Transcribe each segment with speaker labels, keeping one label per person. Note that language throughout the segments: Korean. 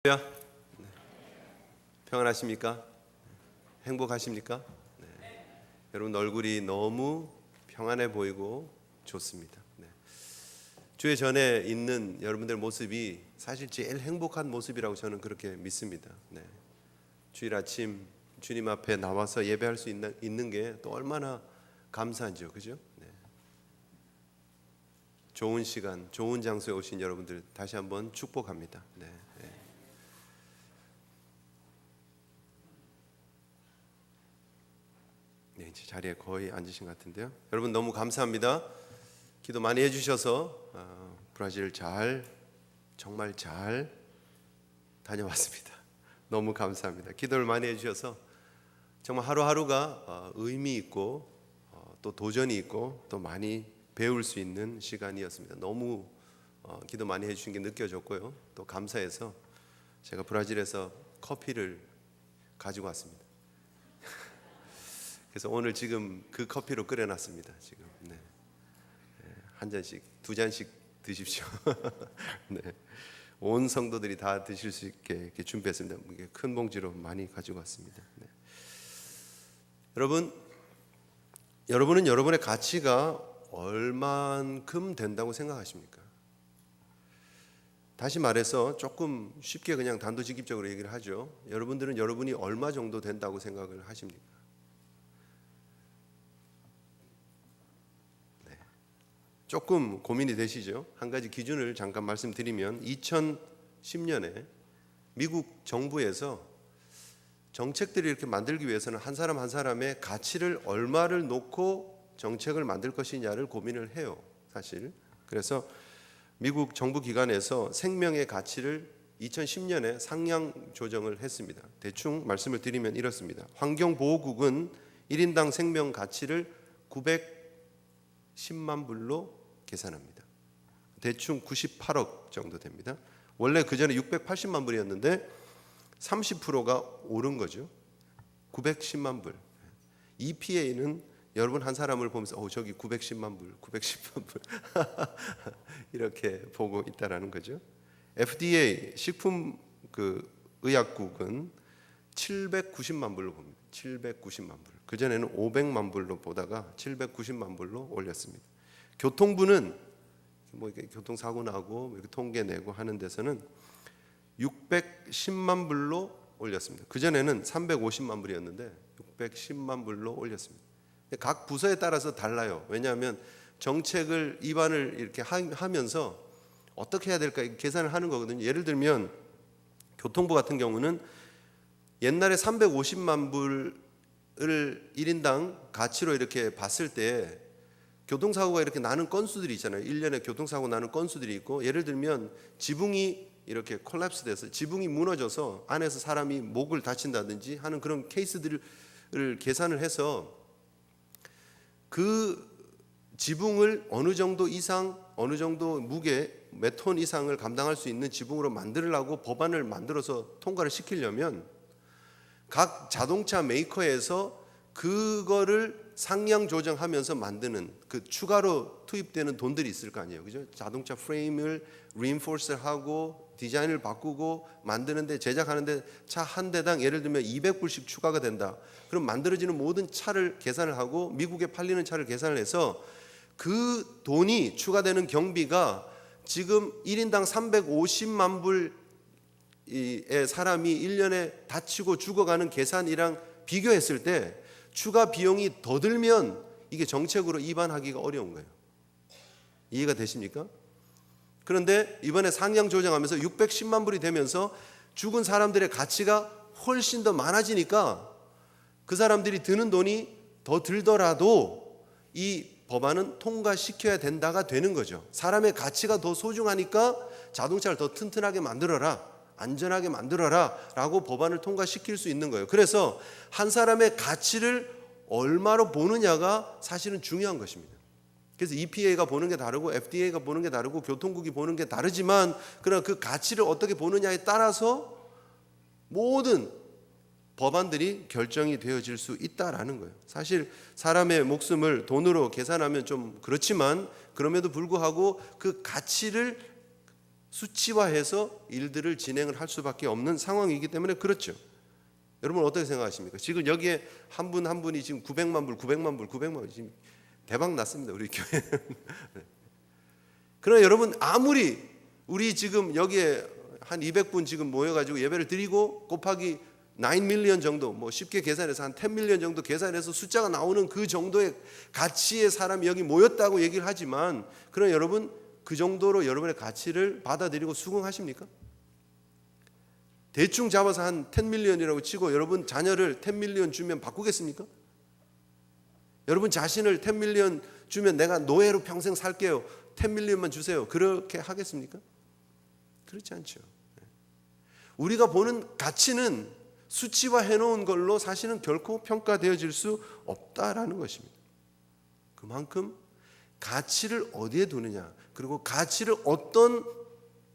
Speaker 1: 네. 평안하십니까? 행복하십니까? 네. 여러분 얼굴이 너무 평안해 보이고 좋습니다. 네. 주의 전에 있는 여러분들 모습이 사실 제일 행복한 모습이라고 저는 그렇게 믿습니다. 네. 주일 아침 주님 앞에 나와서 예배할 수 있는 게 또 얼마나 감사한지요, 그죠? 네. 좋은 시간, 좋은 장소에 오신 여러분들 다시 한번 축복합니다. 네. 네, 이제 자리에 거의 앉으신 것 같은데요. 여러분 너무 감사합니다. 기도 많이 해주셔서 브라질 정말 잘 다녀왔습니다. 너무 감사합니다. 기도를 많이 해주셔서 정말 하루하루가 의미 있고 또 도전이 있고 또 많이 배울 수 있는 시간이었습니다. 너무 기도 많이 해주신 게 느껴졌고요. 또 감사해서 제가 브라질에서 커피를 가지고 왔습니다. 그래서 오늘 지금 그 커피로 끓여놨습니다. 지금 한 잔씩, 두 잔씩 드십시오. 네. 온 성도들이 다 드실 수 있게 이렇게 준비했습니다. 이게 큰 봉지로 많이 가지고 왔습니다. 네. 여러분은 여러분의 가치가 얼만큼 된다고 생각하십니까? 다시 말해서 조금 쉽게 그냥 단도직입적으로 얘기를 하죠. 여러분들은 여러분이 얼마 정도 된다고 생각을 하십니까? 조금 고민이 되시죠? 한 가지 기준을 잠깐 말씀드리면 2010년에 미국 정부에서 정책들을 이렇게 만들기 위해서는 한 사람 한 사람의 가치를 얼마를 놓고 정책을 만들 것이냐를 고민을 해요, 사실. 그래서 미국 정부 기관에서 생명의 가치를 2010년에 상향 조정을 했습니다. 대충 말씀을 드리면 이렇습니다. 환경보호국은 1인당 생명 가치를 910만 불로 계산합니다. 대충 98억 정도 됩니다. 원래 그 전에 680만 불이었는데 30%가 오른 거죠. 910만 불. EPA는 여러분 한 사람을 보면서 저기 910만 불, 910만 불 이렇게 보고 있다라는 거죠. FDA 식품 의약국은 790만 불로 봅니다. 790만 불. 그 전에는 500만 불로 보다가 790만 불로 올렸습니다. 교통부는 이렇게 교통사고 나고 이렇게 통계 내고 하는 데서는 610만 불로 올렸습니다. 그 전에는 350만 불이었는데 610만 불로 올렸습니다. 각 부서에 따라서 달라요. 왜냐하면 정책을 입안을 이렇게 하면서 어떻게 해야 될까 계산을 하는 거거든요. 예를 들면 교통부 같은 경우는 옛날에 350만 불을 1인당 가치로 이렇게 봤을 때 교통사고가 이렇게 나는 건수들이 있잖아요. 1년에 교통사고 나는 건수들이 있고, 예를 들면 지붕이 이렇게 콜랩스 돼서 지붕이 무너져서 안에서 사람이 목을 다친다든지 하는 그런 케이스들을 계산을 해서 그 지붕을 어느 정도 이상, 어느 정도 무게, 몇 톤 이상을 감당할 수 있는 지붕으로 만들려고 법안을 만들어서 통과를 시키려면 각 자동차 메이커에서 그거를 상향 조정하면서 만드는 그 추가로 투입되는 돈들이 있을 거 아니에요, 그죠? 자동차 프레임을 리인포스하고 디자인을 바꾸고 만드는데, 제작하는데 차 한 대당 예를 들면 200불씩 추가가 된다. 그럼 만들어지는 모든 차를 계산을 하고 미국에 팔리는 차를 계산을 해서 그 돈이 추가되는 경비가 지금 1인당 350만 불의 사람이 1년에 다치고 죽어가는 계산이랑 비교했을 때 추가 비용이 더 들면 이게 정책으로 입안하기가 어려운 거예요. 이해가 되십니까? 그런데 이번에 상향 조정하면서 610만 불이 되면서 죽은 사람들의 가치가 훨씬 더 많아지니까 그 사람들이 드는 돈이 더 들더라도 이 법안은 통과시켜야 된다가 되는 거죠. 사람의 가치가 더 소중하니까 자동차를 더 튼튼하게 만들어라, 안전하게 만들어라 라고 법안을 통과시킬 수 있는 거예요. 그래서 한 사람의 가치를 얼마로 보느냐가 사실은 중요한 것입니다. 그래서 EPA가 보는 게 다르고 FDA가 보는 게 다르고 교통국이 보는 게 다르지만, 그러나 그 가치를 어떻게 보느냐에 따라서 모든 법안들이 결정이 되어질 수 있다라는 거예요. 사실 사람의 목숨을 돈으로 계산하면 좀 그렇지만, 그럼에도 불구하고 그 가치를 수치화해서 일들을 진행을 할 수밖에 없는 상황이기 때문에 그렇죠. 여러분 어떻게 생각하십니까? 지금 여기에 한 분 한 분이 지금 900만 불 지금 대박 났습니다. 우리 교회. 그러나 여러분 아무리 우리 지금 여기에 한 200분 지금 모여가지고 예배를 드리고 곱하기 9 밀리언 정도 뭐 쉽게 계산해서 한 10 밀리언 정도 계산해서 숫자가 나오는 그 정도의 가치의 사람이 여기 모였다고 얘기를 하지만 그러나 여러분 그 정도로 여러분의 가치를 받아들이고 수긍하십니까? 대충 잡아서 한 10 밀리언이라고 치고 여러분 자녀를 10 밀리언 주면 바꾸겠습니까? 여러분 자신을 10 밀리언 주면 내가 노예로 평생 살게요. 10 밀리언만 주세요. 그렇게 하겠습니까? 그렇지 않죠. 우리가 보는 가치는 수치화해 놓은 걸로 사실은 결코 평가되어질 수 없다라는 것입니다. 그만큼 가치를 어디에 두느냐 그리고 가치를 어떤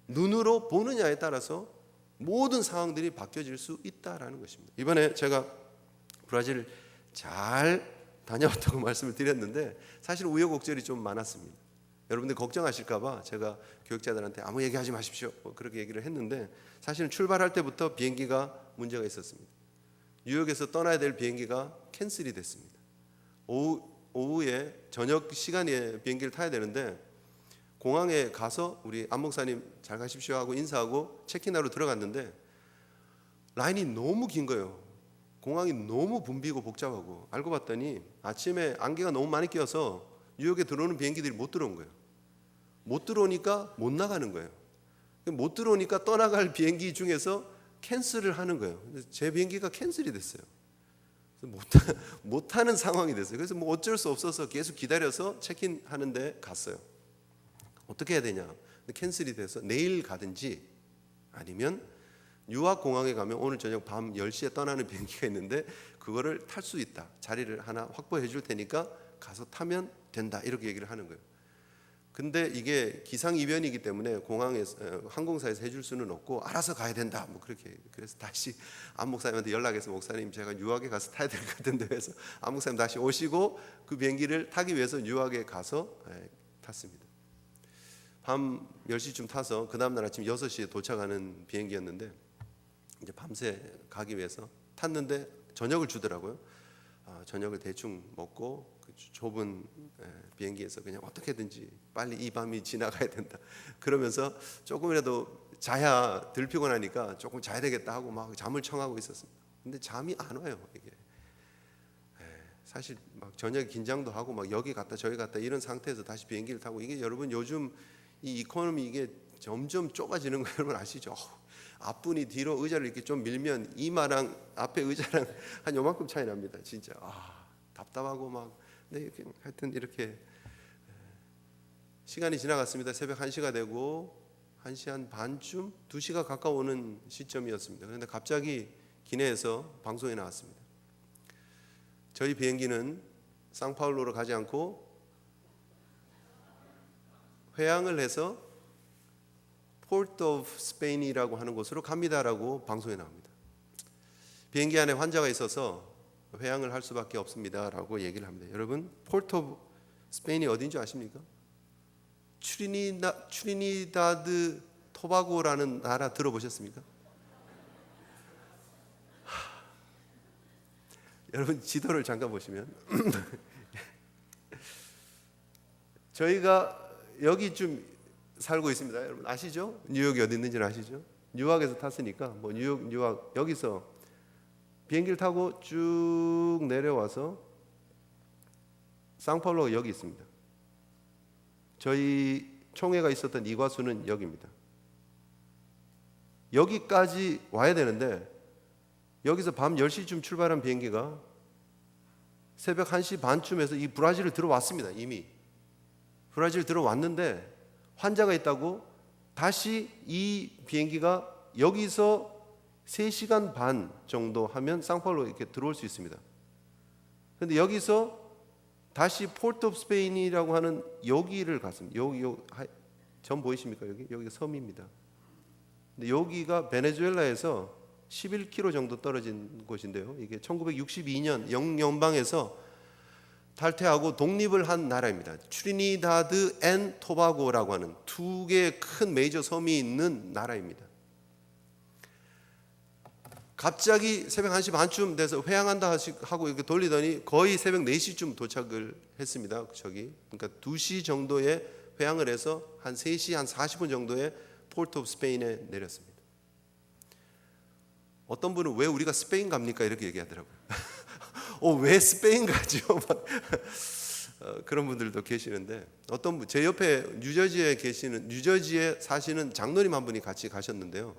Speaker 1: 눈으로 보느냐에 따라서 모든 상황들이 바뀌어질 수 있다라는 것입니다. 이번에 제가 브라질 잘 다녀왔다고 말씀을 드렸는데 사실 우여곡절이 좀 많았습니다. 여러분들 걱정하실까 봐 제가 교육자들한테 아무 얘기하지 마십시오 그렇게 얘기를 했는데 사실은 출발할 때부터 비행기가 문제가 있었습니다. 뉴욕에서 떠나야 될 비행기가 캔슬이 됐습니다. 오후에 저녁 시간에 비행기를 타야 되는데 공항에 가서 우리 안 목사님 잘 가십시오 하고 인사하고 체크인하러 들어갔는데 라인이 너무 긴 거예요. 공항이 너무 붐비고 복잡하고 알고 봤더니 아침에 안개가 너무 많이 끼어서 뉴욕에 들어오는 비행기들이 못 들어온 거예요. 못 들어오니까 못 나가는 거예요. 못 들어오니까 떠나갈 비행기 중에서 캔슬을 하는 거예요. 제 비행기가 캔슬이 됐어요. 못 타는 상황이 됐어요. 그래서 뭐 어쩔 수 없어서 계속 기다려서 체크인 하는데 갔어요. 어떻게 해야 되냐? 캔슬이 돼서 내일 가든지 아니면 유학 공항에 가면 오늘 저녁 밤 10시에 떠나는 비행기가 있는데 그거를 탈 수 있다. 자리를 하나 확보해 줄 테니까 가서 타면 된다. 이렇게 얘기를 하는 거예요. 근데 이게 기상이변이기 때문에 공항에서 항공사에서 해줄 수는 없고 알아서 가야 된다. 뭐 그렇게 그래서 다시 안 목사님한테 연락해서 목사님 제가 유학에 가서 타야 될 것 같은데 해서 안 목사님 다시 오시고 그 비행기를 타기 위해서 유학에 가서 탔습니다. 밤 10시쯤 타서 그 다음 날 아침 6시에 도착하는 비행기였는데 이제 밤새 가기 위해서 탔는데 저녁을 주더라고요. 저녁을 대충 먹고 그 좁은 비행기에서 그냥 어떻게든지 빨리 이 밤이 지나가야 된다. 그러면서 조금이라도 자야 덜 피곤하니까 조금 자야 되겠다 하고 막 잠을 청하고 있었습니다. 근데 잠이 안 와요. 이게 사실 막 저녁에 긴장도 하고 막 여기 갔다 저기 갔다 이런 상태에서 다시 비행기를 타고 이게 여러분 요즘 이 이코노미 이게 점점 좁아지는 거 여러분 아시죠? 앞분이 뒤로 의자를 이렇게 좀 밀면 이마랑 앞에 의자랑 한 요만큼 차이 납니다. 진짜 답답하고 막 네, 하여튼 이렇게 시간이 지나갔습니다. 새벽 1시가 되고 1시 한 반쯤 2시가 가까워오는 시점이었습니다. 그런데 갑자기 기내에서 방송이 나왔습니다. 저희 비행기는 상파울로로 가지 않고 회항을 해서 포트 오브 스페인이라고 하는 곳으로 갑니다라고 방송에 나옵니다. 비행기 안에 환자가 있어서 회항을 할 수밖에 없습니다라고 얘기를 합니다. 여러분 포트 오브 스페인이 어딘지 아십니까? 트리니다드 토바고라는 나라 들어보셨습니까? 여러분 지도를 잠깐 보시면 저희가 여기 좀 살고 있습니다. 여러분 아시죠? 뉴욕이 어디 있는지는 아시죠? 뉴욕에서 탔으니까 뭐 뉴욕 여기서 비행기를 타고 쭉 내려와서 상파울로가 여기 있습니다. 저희 총회가 있었던 이과수는 여기입니다. 여기까지 와야 되는데 여기서 밤 10시쯤 출발한 비행기가 새벽 1시 반쯤에서 이 브라질을 들어왔습니다. 이미 브라질 들어왔는데 환자가 있다고 다시 이 비행기가 여기서 3시간 반 정도 하면 상파울로 이렇게 들어올 수 있습니다. 그런데 여기서 다시 포트 오브 스페인이라고 하는 여기를 갔습니다. 여기 점 보이십니까? 여기가 섬입니다. 근데 여기가 베네수엘라에서 11km 정도 떨어진 곳인데요. 이게 1962년 영연방에서 탈퇴하고 독립을 한 나라입니다. 트리니다드 앤 토바고라고 하는 두 개의 큰 메이저 섬이 있는 나라입니다. 갑자기 새벽 1시 반쯤 돼서 회항한다 하고 이렇게 돌리더니 거의 새벽 4시쯤 도착을 했습니다. 그러니까 2시 정도에 회항을 해서 한 3시 한 40분 정도에 포르트 오브 스페인에 내렸습니다. 어떤 분은 왜 우리가 스페인 갑니까? 이렇게 얘기하더라고요. 왜 스페인 가죠? 그런 분들도 계시는데, 어떤 분, 제 옆에 뉴저지에 사시는 장로님 한 분이 같이 가셨는데요.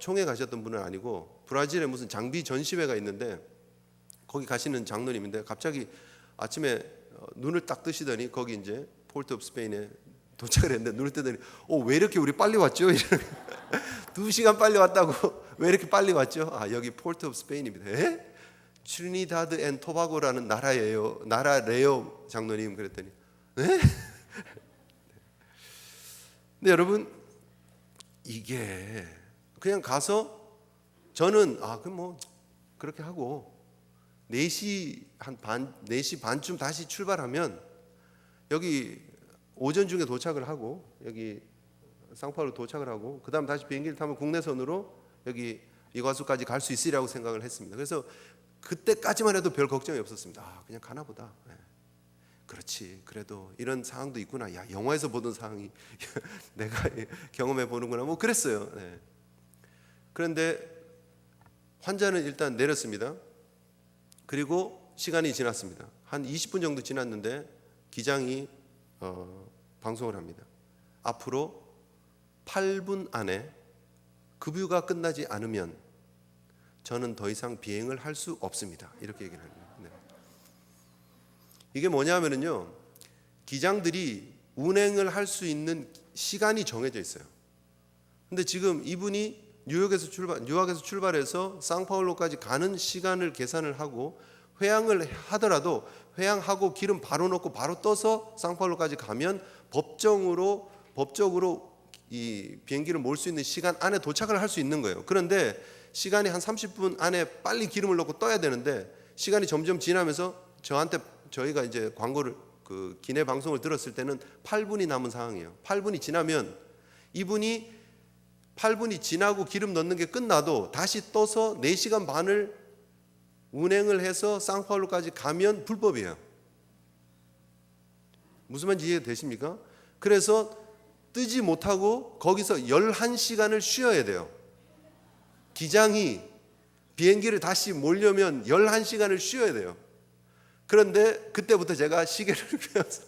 Speaker 1: 총회 가셨던 분은 아니고 브라질에 무슨 장비 전시회가 있는데 거기 가시는 장로님인데 갑자기 아침에 눈을 딱 뜨시더니 거기 이제 포르트 오브 스페인에 도착을 했는데 눈을 뜨더니 왜 이렇게 우리 빨리 왔죠? 2시간 빨리 왔다고 왜 이렇게 빨리 왔죠? 여기 포르트 오브 스페인입니다. 트리니다드 앤 토바고라는 나라래요 장로님. 그랬더니 네? 근데 여러분 이게 그냥 가서 저는 그럼 뭐 그렇게 하고 4시 반쯤 다시 출발하면 여기 오전 중에 도착을 하고 여기 상파울로 도착을 하고 그다음 다시 비행기를 타면 국내선으로 여기 이과수까지 갈 수 있으리라고 생각을 했습니다. 그래서 그때까지만 해도 별 걱정이 없었습니다. 그냥 가나 보다. 그렇지, 그래도 이런 상황도 있구나. 영화에서 보던 상황이 내가 경험해 보는구나. 뭐 그랬어요. 그런데 환자는 일단 내렸습니다. 그리고 시간이 지났습니다. 한 20분 정도 지났는데 기장이 방송을 합니다. 앞으로 8분 안에 급유가 끝나지 않으면 저는 더 이상 비행을 할 수 없습니다. 이렇게 얘기를 합니다. 이게 뭐냐면요, 기장들이 운행을 할 수 있는 시간이 정해져 있어요. 근데 지금 이분이 뉴욕에서 출발해서 상파울로까지 가는 시간을 계산을 하고 회항을 하더라도 회항하고 기름 바로 넣고 바로 떠서 상파울로까지 가면 법적으로 이 비행기를 몰 수 있는 시간 안에 도착을 할 수 있는 거예요. 그런데 시간이 한 30분 안에 빨리 기름을 넣고 떠야 되는데 시간이 점점 지나면서 저희가 이제 광고를 기내 방송을 들었을 때는 8분이 남은 상황이에요. 8분이 지나면 이분이 8분이 지나고 기름 넣는 게 끝나도 다시 떠서 4시간 반을 운행을 해서 상파울로까지 가면 불법이에요. 무슨 말인지 이해되십니까? 그래서 뜨지 못하고 거기서 11시간을 쉬어야 돼요. 기장이 비행기를 다시 몰려면 11시간을 쉬어야 돼요. 그런데 그때부터 제가 시계를 펴서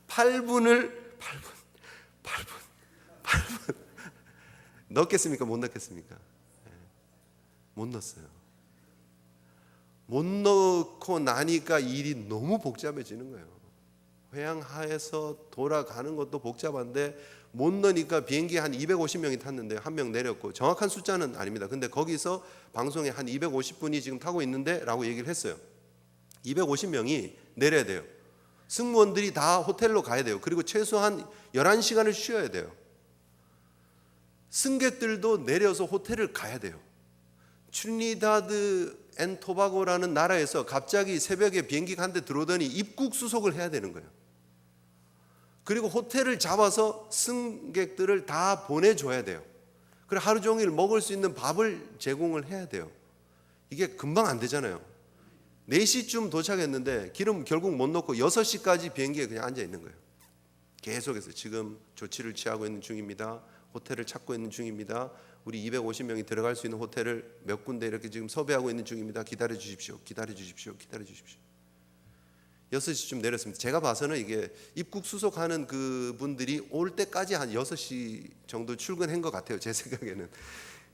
Speaker 1: 8분 넣겠습니까? 못 넣겠습니까? 못 넣었어요. 못 넣고 나니까 일이 너무 복잡해지는 거예요. 회항하에서 돌아가는 것도 복잡한데 못 넣으니까 비행기 한 250명이 탔는데 한 명 내렸고, 정확한 숫자는 아닙니다. 근데 거기서 방송에 한 250분이 지금 타고 있는데 라고 얘기를 했어요. 250명이 내려야 돼요. 승무원들이 다 호텔로 가야 돼요. 그리고 최소한 11시간을 쉬어야 돼요. 승객들도 내려서 호텔을 가야 돼요. 트리니다드 앤 토바고라는 나라에서 갑자기 새벽에 비행기가 한 대 들어오더니 입국 수속을 해야 되는 거예요. 그리고 호텔을 잡아서 승객들을 다 보내줘야 돼요. 그리고 하루 종일 먹을 수 있는 밥을 제공을 해야 돼요. 이게 금방 안 되잖아요. 4시쯤 도착했는데 기름 결국 못 넣고 6시까지 비행기에 그냥 앉아 있는 거예요. 계속해서 지금 조치를 취하고 있는 중입니다. 호텔을 찾고 있는 중입니다. 우리 250명이 들어갈 수 있는 호텔을 몇 군데 이렇게 지금 섭외하고 있는 중입니다. 기다려 주십시오. 6시쯤 내렸습니다. 제가 봐서는 이게 입국 수속하는 그분들이 올 때까지 한 6시 정도 출근한 것 같아요. 제 생각에는.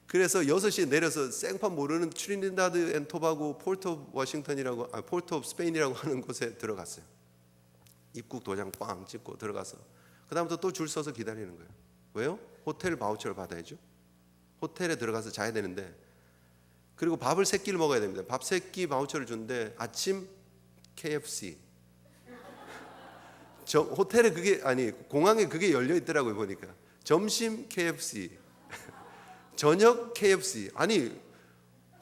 Speaker 1: 그래서 6시에 내려서 생판 모르는 트리니다드 앤 토바고 포르트 오브 스페인이라고 하는 곳에 들어갔어요. 입국 도장 꽝 찍고 들어가서 그다음부터 또 줄 서서 기다리는 거예요. 왜요? 호텔 바우처를 받아야죠. 호텔에 들어가서 자야 되는데, 그리고 밥을 3끼를 먹어야 됩니다. 밥 3끼 바우처를 주는데 아침 KFC, 호텔에 공항에 그게 열려 있더라고요. 보니까 점심 KFC, 저녁 KFC.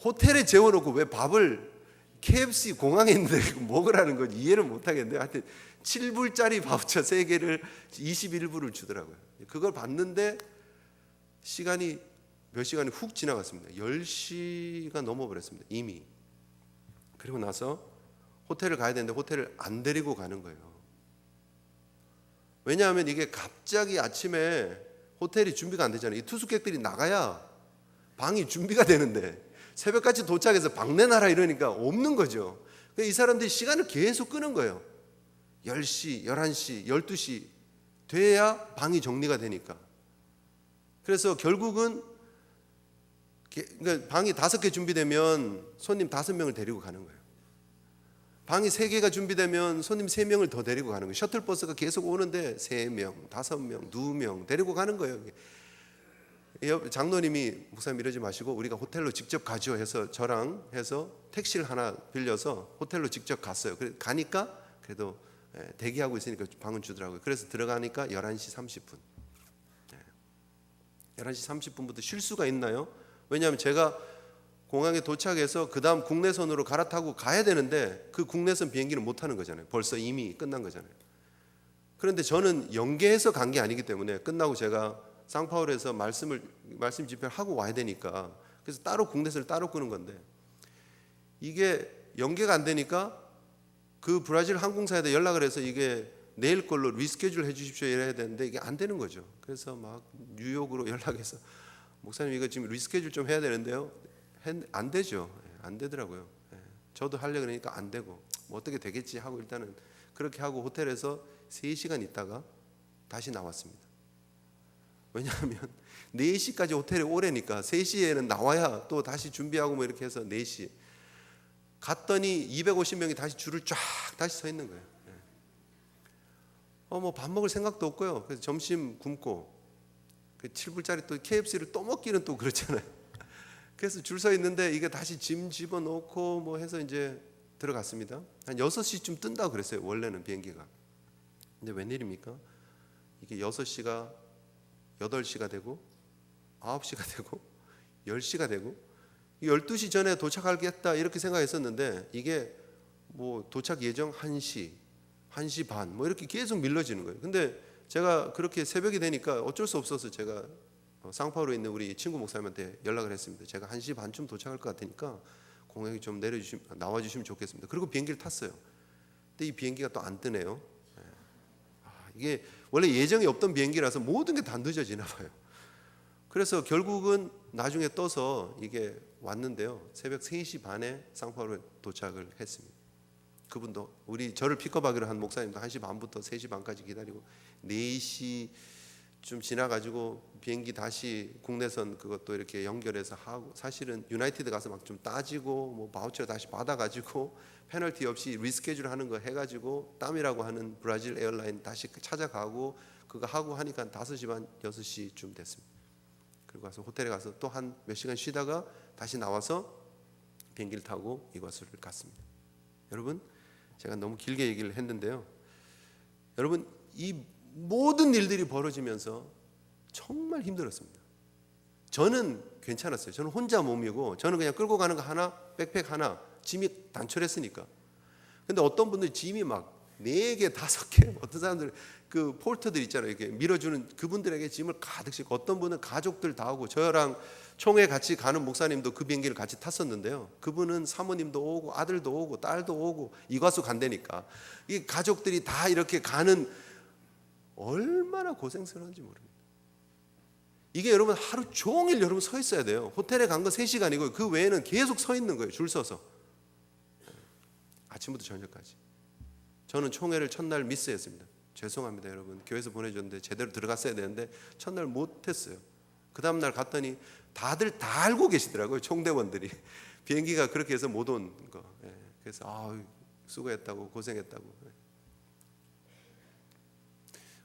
Speaker 1: 호텔에 재워놓고 왜 밥을 KFC 공항에 있는데 먹으라는 건 이해를 못 하겠는데, 하여튼 7불짜리 바우처 3개를 21불을 주더라고요. 그걸 봤는데 시간이 몇 시간이 훅 지나갔습니다. 10시가 넘어버렸습니다, 이미. 그리고 나서 호텔을 가야 되는데 호텔을 안 데리고 가는 거예요. 왜냐하면 이게 갑자기 아침에 호텔이 준비가 안 되잖아요. 이 투숙객들이 나가야 방이 준비가 되는데 새벽같이 도착해서 방 내놔라 이러니까 없는 거죠. 이 사람들이 시간을 계속 끄는 거예요. 10시, 11시, 12시 돼야 방이 정리가 되니까. 그래서 결국은 그러니까 방이 5개 준비되면 손님 5명을 데리고 가는 거예요. 방이 3개가 준비되면 손님 3명을 더 데리고 가는 거예요. 셔틀버스가 계속 오는데 3명, 5명, 2명 데리고 가는 거예요. 장로님이 목사님 이러지 마시고 우리가 호텔로 직접 가죠 해서 저랑 해서 택시를 하나 빌려서 호텔로 직접 갔어요. 그래 가니까 그래도 대기하고 있으니까 방은 주더라고요. 그래서 들어가니까 11시 30분. 11시 30분부터 쉴 수가 있나요? 왜냐하면 제가 공항에 도착해서 그 다음 국내선으로 갈아타고 가야 되는데 그 국내선 비행기는 못 타는 거잖아요. 벌써 이미 끝난 거잖아요. 그런데 저는 연계해서 간 게 아니기 때문에 끝나고 제가 상파울에서 말씀 집회를 하고 와야 되니까 그래서 따로 국내선을 따로 끄는 건데 이게 연계가 안 되니까 그 브라질 항공사에다 연락을 해서 이게 내일 걸로 리스케줄 해주십시오 이래야 되는데 이게 안 되는 거죠. 그래서 막 뉴욕으로 연락해서 목사님 이거 지금 리스케줄 좀 해야 되는데요. 안 되죠. 안 되더라고요. 저도 하려고 그러니까 안 되고 뭐 어떻게 되겠지 하고 일단은 그렇게 하고 호텔에서 3시간 있다가 다시 나왔습니다. 왜냐하면 4시까지 호텔에 오래니까 3시에는 나와야 또 다시 준비하고 뭐 이렇게 해서 4시 갔더니 250명이 다시 줄을 쫙 다시 서 있는 거예요. 뭐 밥 먹을 생각도 없고요. 그래서 점심 굶고 그 7불짜리 또 KFC를 또 먹기는 또 그렇잖아요. 그래서 줄 서 있는데 이게 다시 짐 집어넣고 뭐 해서 이제 들어갔습니다. 한 6시쯤 뜬다고 그랬어요. 원래는 비행기가. 근데 웬일입니까? 이게 6시가 8시가 되고 9시가 되고 10시가 되고 12시 전에 도착하겠다 이렇게 생각했었는데 이게 뭐 도착 예정 1시, 1시 반 뭐 이렇게 계속 밀려지는 거예요. 근데 제가 그렇게 새벽이 되니까 어쩔 수 없어서 제가 상파울에 있는 우리 친구 목사님한테 연락을 했습니다. 제가 1시 반쯤 도착할 것 같으니까 공항에 좀 나와주시면 좋겠습니다. 그리고 비행기를 탔어요. 근데 이 비행기가 또 안 뜨네요. 이게 원래 예정이 없던 비행기라서 모든 게 다 늦어지나 봐요. 그래서 결국은 나중에 떠서 이게 왔는데요. 새벽 3시 반에 상파울에 도착을 했습니다. 그분도 저를 픽업하기로 한 목사님도 1시 반부터 3시 반까지 기다리고 4시 좀 지나가지고 비행기 다시 국내선 그것도 이렇게 연결해서 하고 사실은 유나이티드 가서 막 좀 따지고 뭐 바우처 다시 받아가지고 페널티 없이 리스케줄 하는 거 해가지고 땀이라고 하는 브라질 에어라인 다시 찾아가고 그거 하고 하니까 5시 반 6시쯤 됐습니다. 그리고 가서 호텔에 가서 또 한 몇 시간 쉬다가 다시 나와서 비행기를 타고 이곳을 갔습니다. 여러분 제가 너무 길게 얘기를 했는데요. 여러분 이 모든 일들이 벌어지면서 정말 힘들었습니다. 저는 괜찮았어요. 저는 혼자 몸이고 저는 그냥 끌고 가는 거 하나, 백팩 하나, 짐이 단촐했으니까. 근데 어떤 분들이 짐이 막 4개, 5개, 어떤 사람들 그 폴터들 있잖아요. 이렇게 밀어주는 그분들에게 짐을 가득 싣고 어떤 분은 가족들 다 오고 저랑 총회 같이 가는 목사님도 그 비행기를 같이 탔었는데요. 그분은 사모님도 오고 아들도 오고 딸도 오고 이과수 간다니까 이 가족들이 다 이렇게 가는 얼마나 고생스러운지 모릅니다. 이게 여러분 하루 종일 여러분 서 있어야 돼요. 호텔에 간 거 3시간이고 그 외에는 계속 서 있는 거예요. 줄 서서 아침부터 저녁까지. 저는 총회를 첫날 미스했습니다. 죄송합니다 여러분. 교회에서 보내줬는데 제대로 들어갔어야 되는데 첫날 못했어요. 그 다음날 갔더니 다들 다 알고 계시더라고요. 총대원들이 비행기가 그렇게 해서 못 온 거. 그래서 수고했다고 고생했다고.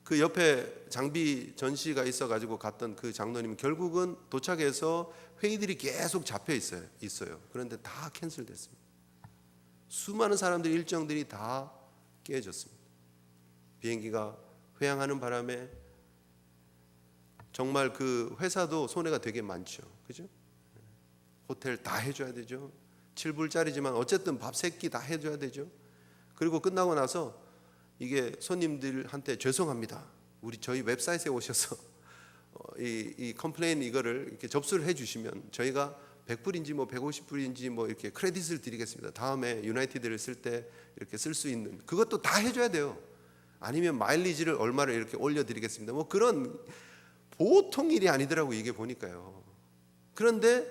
Speaker 1: 그 옆에 장비 전시가 있어가지고 갔던 그 장로님 결국은 도착해서 회의들이 계속 잡혀 있어요. 그런데 다 캔슬됐습니다. 수많은 사람들 일정들이 다 깨졌습니다. 비행기가 회항하는 바람에 정말 그 회사도 손해가 되게 많죠. 그죠? 호텔 다 해줘야 되죠. 7불짜리지만 어쨌든 밥 3끼 다 해줘야 되죠. 그리고 끝나고 나서 이게 손님들한테 죄송합니다. 저희 웹사이트에 오셔서 이 컴플레인 이거를 이렇게 접수를 해주시면 저희가 100불인지 뭐 150불인지 뭐 이렇게 크레딧을 드리겠습니다. 다음에 유나이티드를 쓸 때 이렇게 쓸 수 있는 그것도 다 해줘야 돼요. 아니면 마일리지를 얼마를 이렇게 올려드리겠습니다. 뭐 그런 보통 일이 아니더라고 이게 보니까요. 그런데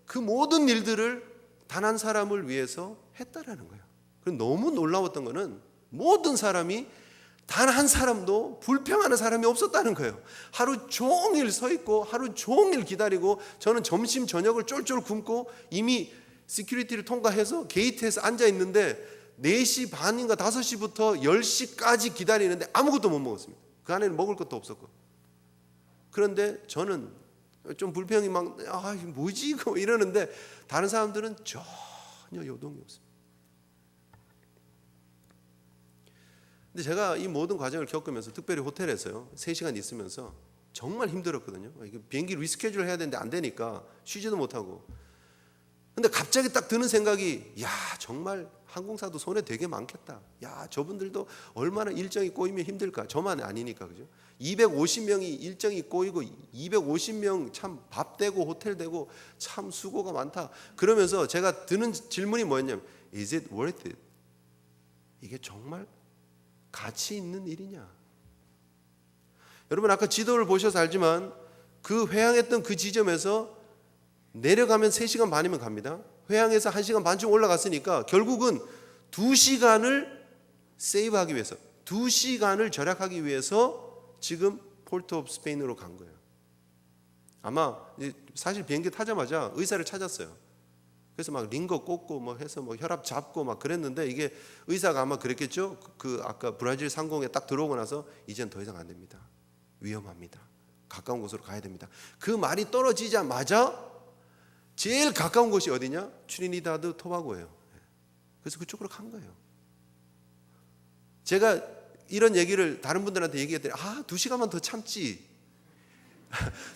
Speaker 1: 그 모든 일들을 단 한 사람을 위해서 했다라는 거예요. 그럼 너무 놀라웠던 거는 모든 사람이 단 한 사람도 불평하는 사람이 없었다는 거예요. 하루 종일 서 있고 하루 종일 기다리고 저는 점심 저녁을 쫄쫄 굶고 이미 시큐리티를 통과해서 게이트에서 앉아 있는데 4시 반인가 5시부터 10시까지 기다리는데 아무것도 못 먹었습니다. 그 안에는 먹을 것도 없었고. 그런데 저는 좀 불평이 막 이게 뭐지 이거 이러는데 다른 사람들은 전혀 요동이 없습니다. 근데 제가 이 모든 과정을 겪으면서 특별히 호텔에서요 3시간 있으면서 정말 힘들었거든요. 비행기 리스케줄 해야 되는데 안 되니까 쉬지도 못하고. 근데 갑자기 딱 드는 생각이 정말 항공사도 손에 되게 많겠다. 저분들도 얼마나 일정이 꼬이면 힘들까. 저만 아니니까 그죠. 250명이 일정이 꼬이고 250명 참 밥 되고 호텔 되고 참 수고가 많다. 그러면서 제가 드는 질문이 뭐였냐면 Is it worth it? 이게 정말 가치 있는 일이냐? 여러분 아까 지도를 보셔서 알지만 그 회항했던 그 지점에서 내려가면 3시간 반이면 갑니다. 회항에서 1시간 반쯤 올라갔으니까 결국은 2시간을 세이브하기 위해서 2시간을 절약하기 위해서 지금 포르투 오브 스페인으로 간 거예요. 아마 사실 비행기 타자마자 의사를 찾았어요. 그래서 막 링거 꽂고 뭐 해서 뭐 혈압 잡고 막 그랬는데 이게 의사가 아마 그랬겠죠. 그 아까 브라질 상공에 딱 들어오고 나서 이젠 더 이상 안 됩니다. 위험합니다. 가까운 곳으로 가야 됩니다. 그 말이 떨어지자마자 제일 가까운 곳이 어디냐? 트리니다드 토바고예요. 그래서 그쪽으로 간 거예요. 제가 이런 얘기를 다른 분들한테 얘기했더니 2시간만 더 참지.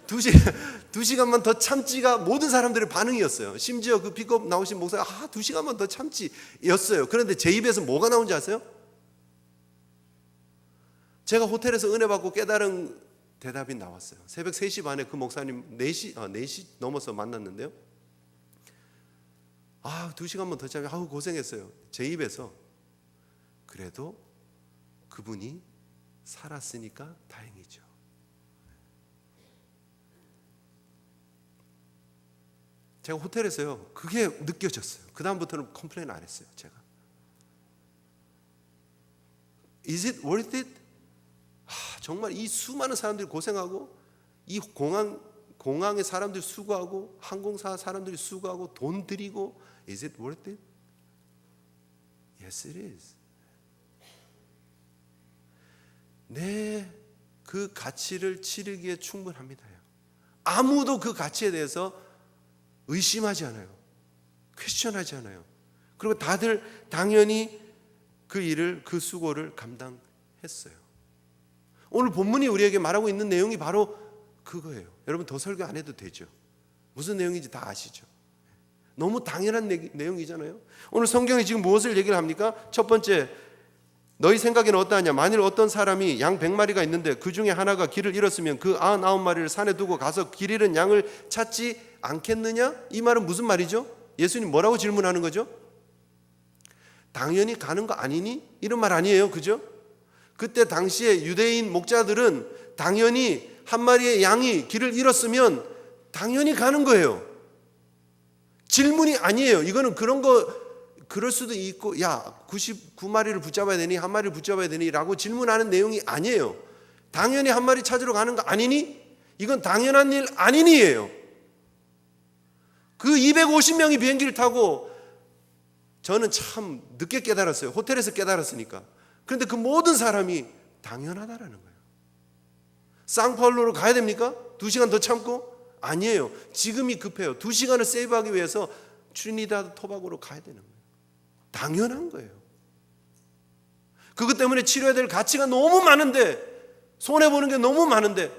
Speaker 1: 2시간만 더 참지가 모든 사람들의 반응이었어요. 심지어 그 픽업 나오신 목사가 2시간만 더 참지 였어요. 그런데 제 입에서 뭐가 나온지 아세요? 제가 호텔에서 은혜 받고 깨달은 대답이 나왔어요. 새벽 3시 반에 그 목사님 4시 넘어서 만났는데요. 2시간만 더 참면 고생했어요. 제 입에서 그래도 그분이 살았으니까 다행이죠. 제가 호텔에서요 그게 느껴졌어요. 그 다음부터는 컴플레인 안 했어요. 제가 Is it worth it? 정말 이 수많은 사람들이 고생하고 이 공항에 사람들이 수고하고 항공사 사람들이 수고하고 돈 들이고 Is it worth it? Yes, it is. 그 가치를 치르기에 충분합니다. 아무도 그 가치에 대해서 의심하지 않아요. 퀘스천하지 않아요. 그리고 다들 당연히 그 일을 그 수고를 감당했어요. 오늘 본문이 우리에게 말하고 있는 내용이 바로 그거예요. 여러분 더 설교 안 해도 되죠. 무슨 내용인지 다 아시죠. 너무 당연한 내용이잖아요. 오늘 성경이 지금 무엇을 얘기를 합니까? 첫 번째, 너희 생각에는 어떠하냐? 만일 어떤 사람이 양 100마리가 있는데 그 중에 하나가 길을 잃었으면 그 99마리를 산에 두고 가서 길 잃은 양을 찾지 않겠느냐? 이 말은 무슨 말이죠? 예수님 뭐라고 질문하는 거죠? 당연히 가는 거 아니니? 이런 말 아니에요. 그죠? 그때 당시에 유대인 목자들은 당연히 한 마리의 양이 길을 잃었으면 당연히 가는 거예요. 질문이 아니에요. 이거는 그럴 수도 있고 99마리를 붙잡아야 되니 한 마리를 붙잡아야 되니 라고 질문하는 내용이 아니에요. 당연히 한 마리 찾으러 가는 거 아니니? 이건 당연한 일 아니니예요. 그 250명이 비행기를 타고 저는 참 늦게 깨달았어요. 호텔에서 깨달았으니까. 그런데 그 모든 사람이 당연하다라는 거예요. 상파울로로 가야 됩니까? 2시간 더 참고? 아니에요. 지금이 급해요. 2시간을 세이브하기 위해서 트리니다드 토바고로 가야 되는 거예요. 당연한 거예요. 그것 때문에 치료해야 될 가치가 너무 많은데, 손해보는 게 너무 많은데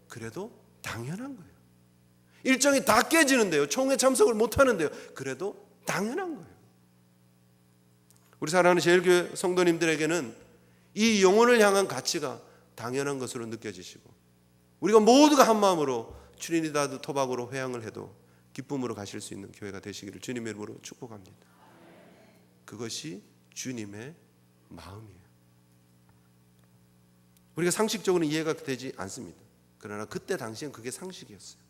Speaker 1: 그래도 당연한 거예요. 일정이 다 깨지는데요. 총회 참석을 못하는데요. 그래도 당연한 거예요. 우리 사랑하는 제일교회 성도님들에게는 이 영혼을 향한 가치가 당연한 것으로 느껴지시고, 우리가 모두가 한 마음으로 트리니다드 토바고로 회항을 해도 기쁨으로 가실 수 있는 교회가 되시기를 주님의 이름으로 축복합니다. 그것이 주님의 마음이에요. 우리가 상식적으로는 이해가 되지 않습니다. 그러나 그때 당시엔 그게 상식이었어요.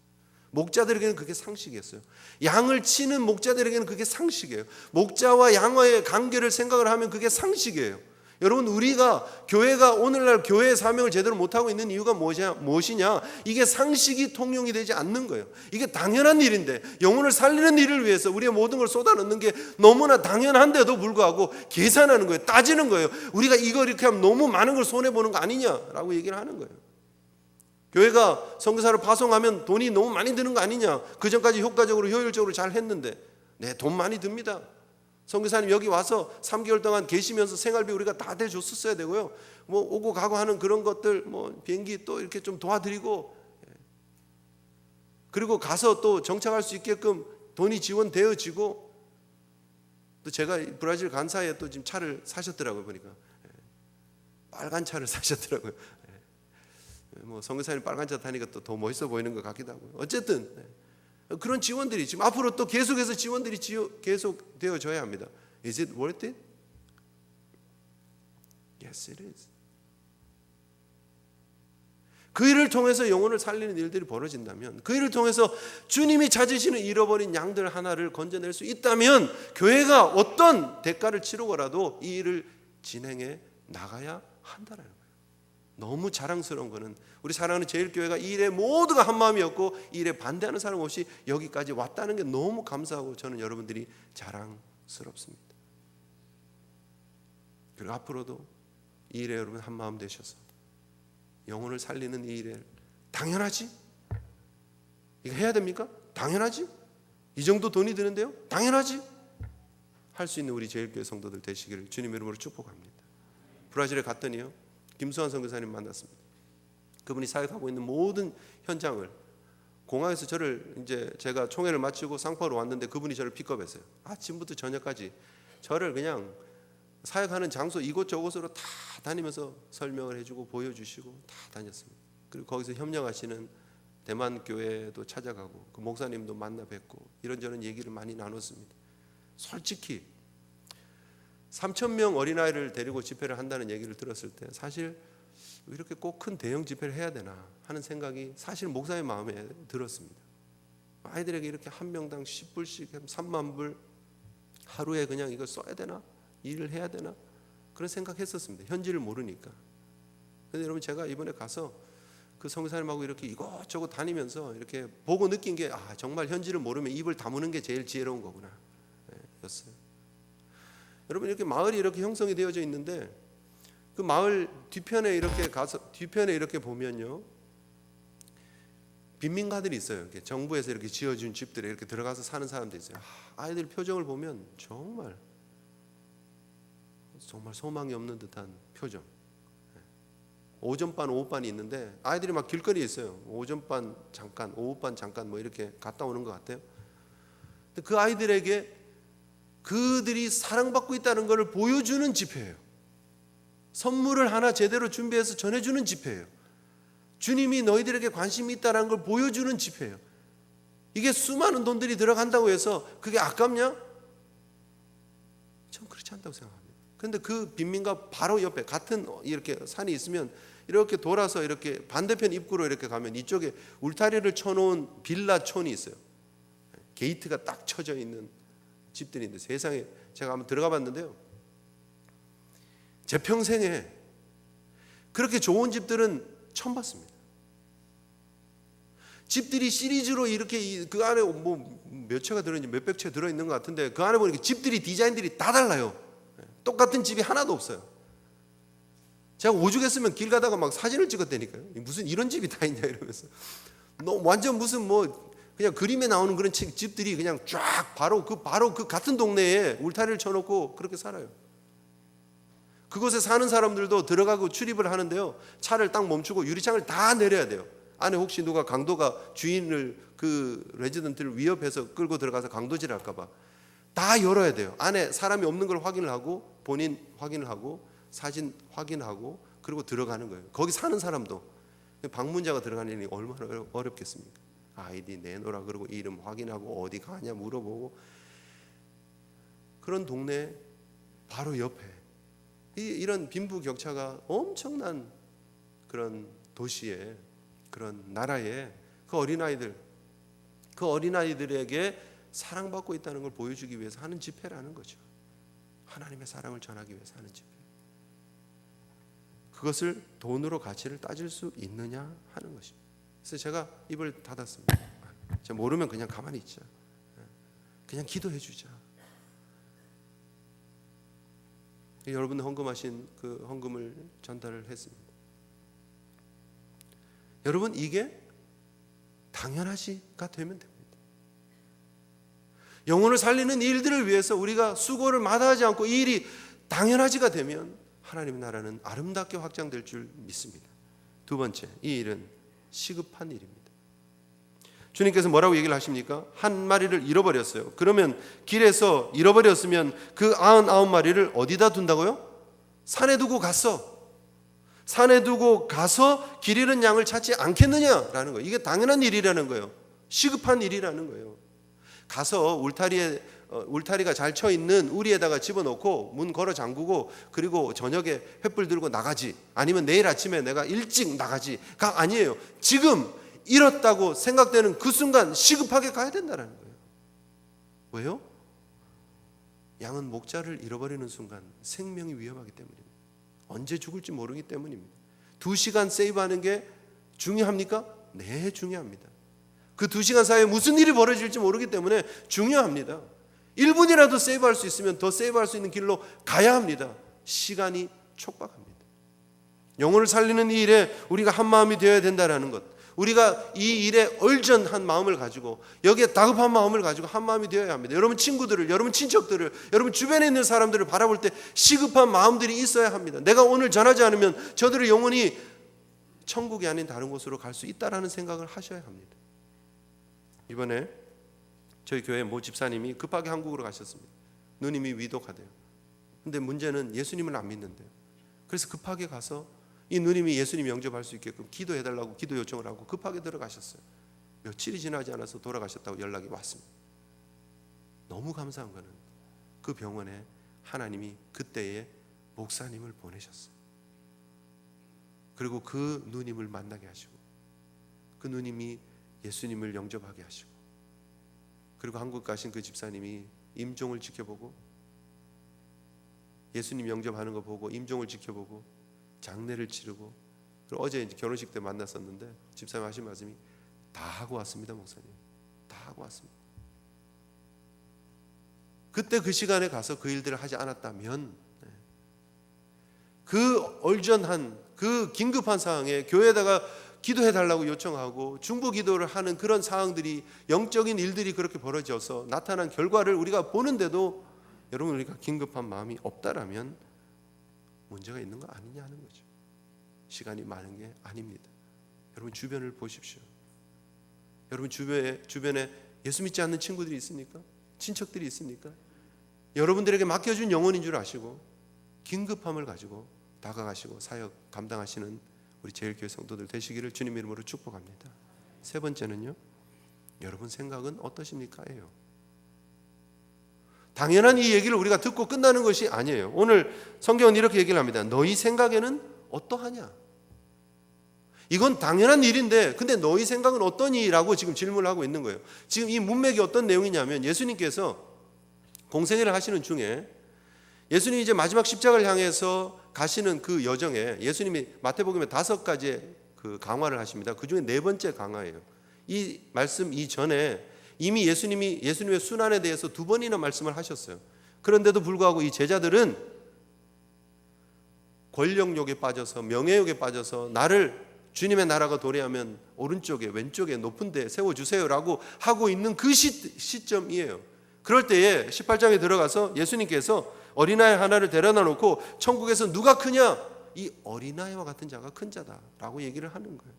Speaker 1: 목자들에게는 그게 상식이었어요. 양을 치는 목자들에게는 그게 상식이에요. 목자와 양과의 관계를 생각을 하면 그게 상식이에요. 여러분, 우리가 교회가 오늘날 교회의 사명을 제대로 못하고 있는 이유가 무엇이냐? 이게 상식이 통용이 되지 않는 거예요. 이게 당연한 일인데, 영혼을 살리는 일을 위해서 우리의 모든 걸 쏟아넣는 게 너무나 당연한데도 불구하고 계산하는 거예요. 따지는 거예요. 우리가 이거 이렇게 하면 너무 많은 걸 손해보는 거 아니냐라고 얘기를 하는 거예요. 교회가 선교사를 파송하면 돈이 너무 많이 드는 거 아니냐? 그 전까지 효과적으로 효율적으로 잘 했는데, 네, 돈 많이 듭니다. 선교사님 여기 와서 3개월 동안 계시면서 생활비 우리가 다 대줬었어야 되고요. 뭐 오고 가고 하는 그런 것들, 뭐 비행기 또 이렇게 좀 도와드리고, 그리고 가서 또 정착할 수 있게끔 돈이 지원되어지고, 또 제가 브라질 간 사이에 또 지금 차를 사셨더라고요. 보니까 빨간 차를 사셨더라고요. 뭐 선교사님 빨간 차 타니까 또 더 멋있어 보이는 것 같기도 하고, 어쨌든 그런 지원들이 지금 앞으로 또 계속해서 지원들이 계속 되어져야 합니다. Is it worth it? Yes, it is. 그 일을 통해서 영혼을 살리는 일들이 벌어진다면, 그 일을 통해서 주님이 찾으시는 잃어버린 양들 하나를 건져낼 수 있다면, 교회가 어떤 대가를 치르고라도 이 일을 진행해 나가야 한다는 거예요. 너무 자랑스러운 거는 우리 사랑하는 제일교회가 이 일에 모두가 한 마음이었고, 이 일에 반대하는 사람 없이 여기까지 왔다는 게 너무 감사하고, 저는 여러분들이 자랑스럽습니다. 그리고 앞으로도 이 일에 여러분 한 마음 되셔서 영혼을 살리는 이 일에, 당연하지? 이거 해야 됩니까? 당연하지? 이 정도 돈이 드는데요? 당연하지? 할 수 있는 우리 제일교회 성도들 되시기를 주님의 이름으로 축복합니다. 브라질에 갔더니요, 김수환 선교사님 만났습니다. 그분이 사역하고 있는 모든 현장을, 공항에서 저를, 이제 제가 총회를 마치고 상포로 왔는데 그분이 저를 픽업했어요. 아침부터 저녁까지 저를 그냥 사역하는 장소 이곳저곳으로 다 다니면서 설명을 해주고 보여주시고 다 다녔습니다. 그리고 거기서 협력하시는 대만 교회도 찾아가고, 그 목사님도 만나 뵙고 이런저런 얘기를 많이 나눴습니다. 솔직히 3,000명 어린아이를 데리고 집회를 한다는 얘기를 들었을 때, 사실 이렇게 꼭 큰 대형 집회를 해야 되나 하는 생각이 사실 목사의 마음에 들었습니다. 아이들에게 이렇게 한 명당 10불씩 3만 불 하루에 그냥 이거 써야 되나? 일을 해야 되나? 그런 생각했었습니다. 현지를 모르니까. 그런데 여러분, 제가 이번에 가서 그 선교사님하고 이렇게 이것저것 다니면서 이렇게 보고 느낀 게, 정말 현지를 모르면 입을 다무는 게 제일 지혜로운 거구나, 였어요. 여러분, 이렇게 마을이 이렇게 형성이 되어져 있는데, 그 마을 뒤편에 이렇게 가서 뒤편에 이렇게 보면요, 빈민가들이 있어요. 이렇게 정부에서 이렇게 지어준 집들에 이렇게 들어가서 사는 사람들이 있어요. 아이들 표정을 보면 정말 소망이 없는 듯한 표정. 오전반, 오후반이 있는데 아이들이 막 길거리에 있어요. 오전반 잠깐, 오후반 잠깐 뭐 이렇게 갔다 오는 것 같아요. 근데 그 아이들에게 그들이 사랑받고 있다는 것을 보여주는 집회예요. 선물을 하나 제대로 준비해서 전해주는 집회예요. 주님이 너희들에게 관심이 있다는 걸 보여주는 집회예요. 이게 수많은 돈들이 들어간다고 해서 그게 아깝냐? 전 그렇지 않다고 생각합니다. 그런데 그 빈민가 바로 옆에 같은 이렇게 산이 있으면 이렇게 돌아서 이렇게 반대편 입구로 이렇게 가면 이쪽에 울타리를 쳐놓은 빌라촌이 있어요. 게이트가 딱 쳐져 있는 집들인데, 세상에 제가 한번 들어가 봤는데요, 제 평생에 그렇게 좋은 집들은 처음 봤습니다. 집들이 시리즈로 이렇게 그 안에 뭐 몇 채가 들어있는지 몇백 채 들어있는 것 같은데, 그 안에 보니까 집들이 디자인들이 다 달라요. 똑같은 집이 하나도 없어요. 제가 오죽했으면 길 가다가 막 사진을 찍었다니까요. 무슨 이런 집이 다 있냐 이러면서. 완전 무슨 뭐 그냥 그림에 나오는 그런 집들이 그냥 쫙 바로 그 같은 동네에 울타리를 쳐놓고 그렇게 살아요. 그곳에 사는 사람들도 들어가고 출입을 하는데요, 차를 딱 멈추고 유리창을 다 내려야 돼요. 안에 혹시 누가 강도가 주인을, 그 레지던트를 위협해서 끌고 들어가서 강도질할까 봐 다 열어야 돼요. 안에 사람이 없는 걸 확인을 하고 본인 확인을 하고 사진 확인하고 그리고 들어가는 거예요. 거기 사는 사람도 방문자가 들어가는 일이 얼마나 어렵겠습니까? 아이디 내놓으라 그러고 이름 확인하고 어디 가냐 물어보고 그런 동네 바로 옆에 이런 빈부격차가 엄청난 그런 도시에 그런 나라에 그 어린아이들에게 사랑받고 있다는 걸 보여주기 위해서 하는 집회라는 거죠. 하나님의 사랑을 전하기 위해서 하는 집회. 그것을 돈으로 가치를 따질 수 있느냐 하는 것입니다. 그래서 제가 입을 닫았습니다. 제가 모르면 그냥 가만히 있자. 그냥 기도해 주자. 여러분 헌금하신 그 헌금을 전달을 했습니다. 여러분 이게 당연하지가 되면 됩니다. 영혼을 살리는 일들을 위해서 우리가 수고를 마다하지 않고 이 일이 당연하지가 되면 하나님의 나라는 아름답게 확장될 줄 믿습니다. 두 번째, 이 일은 시급한 일입니다. 주님께서 뭐라고 얘기를 하십니까? 한 마리를 잃어버렸어요. 그러면 길에서 잃어버렸으면 그 99마리를 어디다 둔다고요? 산에 두고 갔어. 산에 두고 가서 길 잃은 양을 찾지 않겠느냐라는 거예요. 이게 당연한 일이라는 거예요. 시급한 일이라는 거예요. 가서 울타리가 잘 쳐 있는 우리에다가 집어넣고 문 걸어 잠그고 그리고 저녁에 횃불 들고 나가지, 아니면 내일 아침에 내가 일찍 나가지가 아니에요. 지금 잃었다고 생각되는 그 순간 시급하게 가야 된다는 거예요. 왜요? 양은 목자를 잃어버리는 순간 생명이 위험하기 때문입니다. 언제 죽을지 모르기 때문입니다. 2시간 세이브하는 게 중요합니까? 네, 중요합니다. 그 2시간 사이에 무슨 일이 벌어질지 모르기 때문에 중요합니다. 1분이라도 세이브할 수 있으면 더 세이브할 수 있는 길로 가야 합니다. 시간이 촉박합니다. 영혼을 살리는 이 일에 우리가 한 마음이 되어야 된다는 것, 우리가 이 일에 얼전한 마음을 가지고 여기에 다급한 마음을 가지고 한 마음이 되어야 합니다. 여러분 친구들을, 여러분 친척들을, 여러분 주변에 있는 사람들을 바라볼 때 시급한 마음들이 있어야 합니다. 내가 오늘 전하지 않으면 저들의 영혼이 천국이 아닌 다른 곳으로 갈 수 있다라는 생각을 하셔야 합니다. 이번에 저희 교회 모 집사님이 급하게 한국으로 가셨습니다. 누님이 위독하대요. 근데 문제는 예수님을 안 믿는데요. 그래서 급하게 가서 이 누님이 예수님 영접할 수 있게끔 기도해달라고 기도 요청을 하고 급하게 들어가셨어요. 며칠이 지나지 않아서 돌아가셨다고 연락이 왔습니다. 너무 감사한 거는 그 병원에 하나님이 그때에 목사님을 보내셨어요. 그리고 그 누님을 만나게 하시고 그 누님이 예수님을 영접하게 하시고, 그리고 한국 가신 그 집사님이 임종을 지켜보고 예수님 영접하는 거 보고 임종을 지켜보고 장례를 치르고, 그리고 어제 이제 결혼식 때 만났었는데 집사님 하신 말씀이 다 하고 왔습니다. 목사님 다 하고 왔습니다. 그때 그 시간에 가서 그 일들을 하지 않았다면 그 얼전한 그 긴급한 상황에 교회에다가 기도해달라고 요청하고 중보 기도를 하는 그런 상황들이, 영적인 일들이 그렇게 벌어져서 나타난 결과를 우리가 보는데도 여러분 우리가 긴급한 마음이 없다라면 문제가 있는 거 아니냐 하는 거죠. 시간이 많은 게 아닙니다. 여러분 주변을 보십시오. 여러분 주변에 예수 믿지 않는 친구들이 있습니까? 친척들이 있습니까? 여러분들에게 맡겨준 영혼인 줄 아시고 긴급함을 가지고 다가가시고 사역 감당하시는 우리 제일교회 성도들 되시기를 주님 이름으로 축복합니다. 세 번째는요, 여러분 생각은 어떠십니까? 예요. 당연한 이 얘기를 우리가 듣고 끝나는 것이 아니에요. 오늘 성경은 이렇게 얘기를 합니다. 너희 생각에는 어떠하냐? 이건 당연한 일인데 근데 너희 생각은 어떠니? 라고 지금 질문을 하고 있는 거예요. 지금 이 문맥이 어떤 내용이냐면 예수님께서 공생애를 하시는 중에 예수님이 이제 마지막 십자가를 향해서 가시는 그 여정에 예수님이 마태복음에 5가지의 그 강화를 하십니다. 그 중에 4번째 강화예요. 이 말씀 이전에 이미 예수님의 순환에 대해서 2번이나 말씀을 하셨어요. 그런데도 불구하고 이 제자들은 권력욕에 빠져서 명예욕에 빠져서 나를 주님의 나라가 도래하면 오른쪽에 왼쪽에 높은 데 세워주세요라고 하고 있는 그 시점이에요. 그럴 때에 18장에 들어가서 예수님께서 어린아이 하나를 데려다 놓고 천국에서 누가 크냐? 이 어린아이와 같은 자가 큰 자다라고 얘기를 하는 거예요.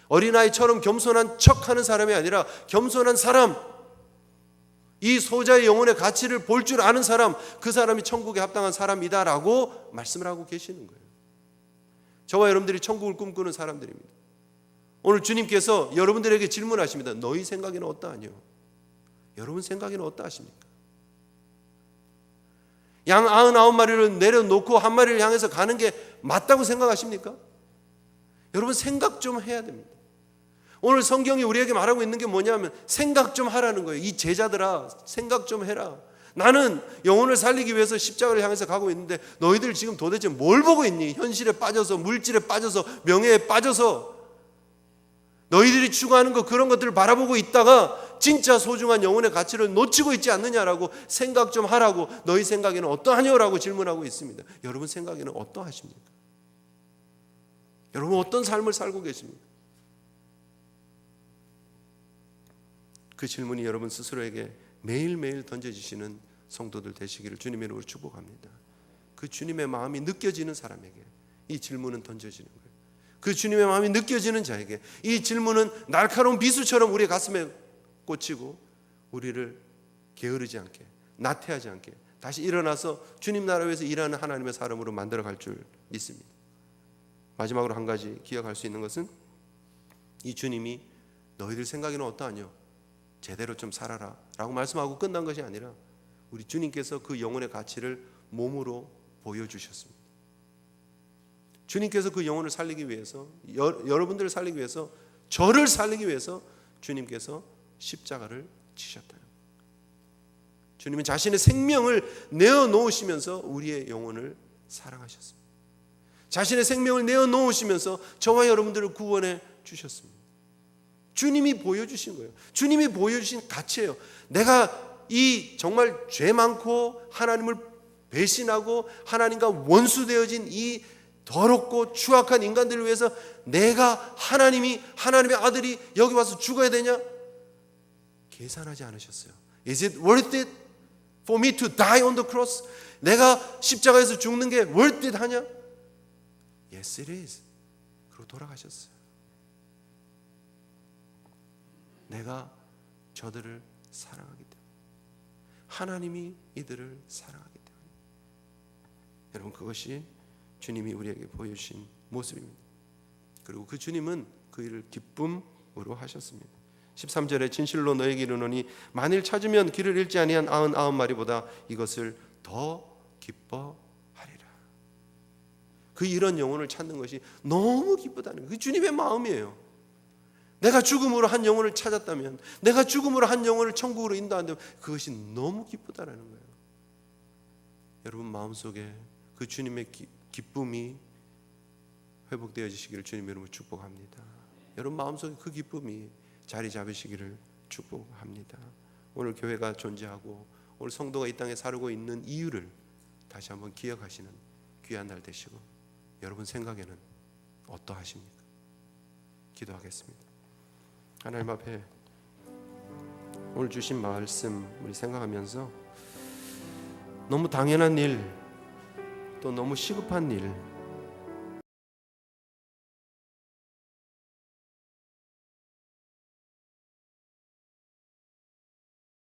Speaker 1: 어린아이처럼 겸손한 척하는 사람이 아니라 겸손한 사람, 이 소자의 영혼의 가치를 볼 줄 아는 사람, 그 사람이 천국에 합당한 사람이다라고 말씀을 하고 계시는 거예요. 저와 여러분들이 천국을 꿈꾸는 사람들입니다. 오늘 주님께서 여러분들에게 질문하십니다. 너희 생각에는 어떠하뇨? 여러분 생각에는 어떠하십니까? 양 99마리를 내려놓고 한 마리를 향해서 가는 게 맞다고 생각하십니까? 여러분 생각 좀 해야 됩니다. 오늘 성경이 우리에게 말하고 있는 게 뭐냐면 생각 좀 하라는 거예요. 이 제자들아, 생각 좀 해라. 나는 영혼을 살리기 위해서 십자가를 향해서 가고 있는데 너희들 지금 도대체 뭘 보고 있니? 현실에 빠져서, 물질에 빠져서, 명예에 빠져서 너희들이 추구하는 것, 그런 것들을 바라보고 있다가 진짜 소중한 영혼의 가치를 놓치고 있지 않느냐라고 생각 좀 하라고, 너희 생각에는 어떠하냐라고 질문하고 있습니다. 여러분 생각에는 어떠하십니까? 여러분 어떤 삶을 살고 계십니까? 그 질문이 여러분 스스로에게 매일매일 던져지시는 성도들 되시기를 주님의 이름으로 축복합니다. 그 주님의 마음이 느껴지는 사람에게 이 질문은 던져지는 거예요. 그 주님의 마음이 느껴지는 자에게 이 질문은 날카로운 비수처럼 우리의 가슴에 꽂히고 우리를 게으르지 않게, 나태하지 않게 다시 일어나서 주님 나라 위해서 일하는 하나님의 사람으로 만들어갈 줄 믿습니다. 마지막으로 한 가지 기억할 수 있는 것은 이 주님이 너희들 생각에는 어떠하뇨? 제대로 좀 살아라 라고 말씀하고 끝난 것이 아니라 우리 주님께서 그 영혼의 가치를 몸으로 보여주셨습니다. 주님께서 그 영혼을 살리기 위해서, 여러분들을 살리기 위해서, 저를 살리기 위해서 주님께서 십자가를 지셨다. 주님은 자신의 생명을 내어놓으시면서 우리의 영혼을 사랑하셨습니다. 자신의 생명을 내어놓으시면서 저와 여러분들을 구원해 주셨습니다. 주님이 보여주신 거예요. 주님이 보여주신 가치예요. 내가 이 정말 죄 많고 하나님을 배신하고 하나님과 원수되어진 이 더럽고 추악한 인간들을 위해서 내가 하나님의 아들이 여기 와서 죽어야 되냐? 계산하지 않으셨어요. Is it worth it for me to die on the cross? 내가 십자가에서 죽는 게 worth it 하냐? Yes, it is. 그리고 돌아가셨어요. 내가 저들을 사랑하기 때문에, 하나님이 이들을 사랑하기 때문에. 여러분 그것이 주님이 우리에게 보여주신 모습입니다. 그리고 그 주님은 그 일을 기쁨으로 하셨습니다. 13절에 진실로 너에게 이르노니 만일 찾으면 길을 잃지 아니한 99마리보다 이것을 더 기뻐하리라. 그 이런 영혼을 찾는 것이 너무 기쁘다는 거예요. 그 주님의 마음이에요. 내가 죽음으로 한 영혼을 찾았다면, 내가 죽음으로 한 영혼을 천국으로 인도한다면 그것이 너무 기쁘다라는 거예요. 여러분 마음속에 그 주님의 기쁨이 회복되어지시기를 주님의 이름으로 축복합니다. 여러분 마음속에 그 기쁨이 자리 잡으시기를 축복합니다. 오늘 교회가 존재하고 오늘 성도가 이 땅에 살고 있는 이유를 다시 한번 기억하시는 귀한 날 되시고, 여러분 생각에는 어떠하십니까? 기도하겠습니다. 하나님 앞에 오늘 주신 말씀 우리 생각하면서 너무 당연한 일, 또 너무 시급한 일,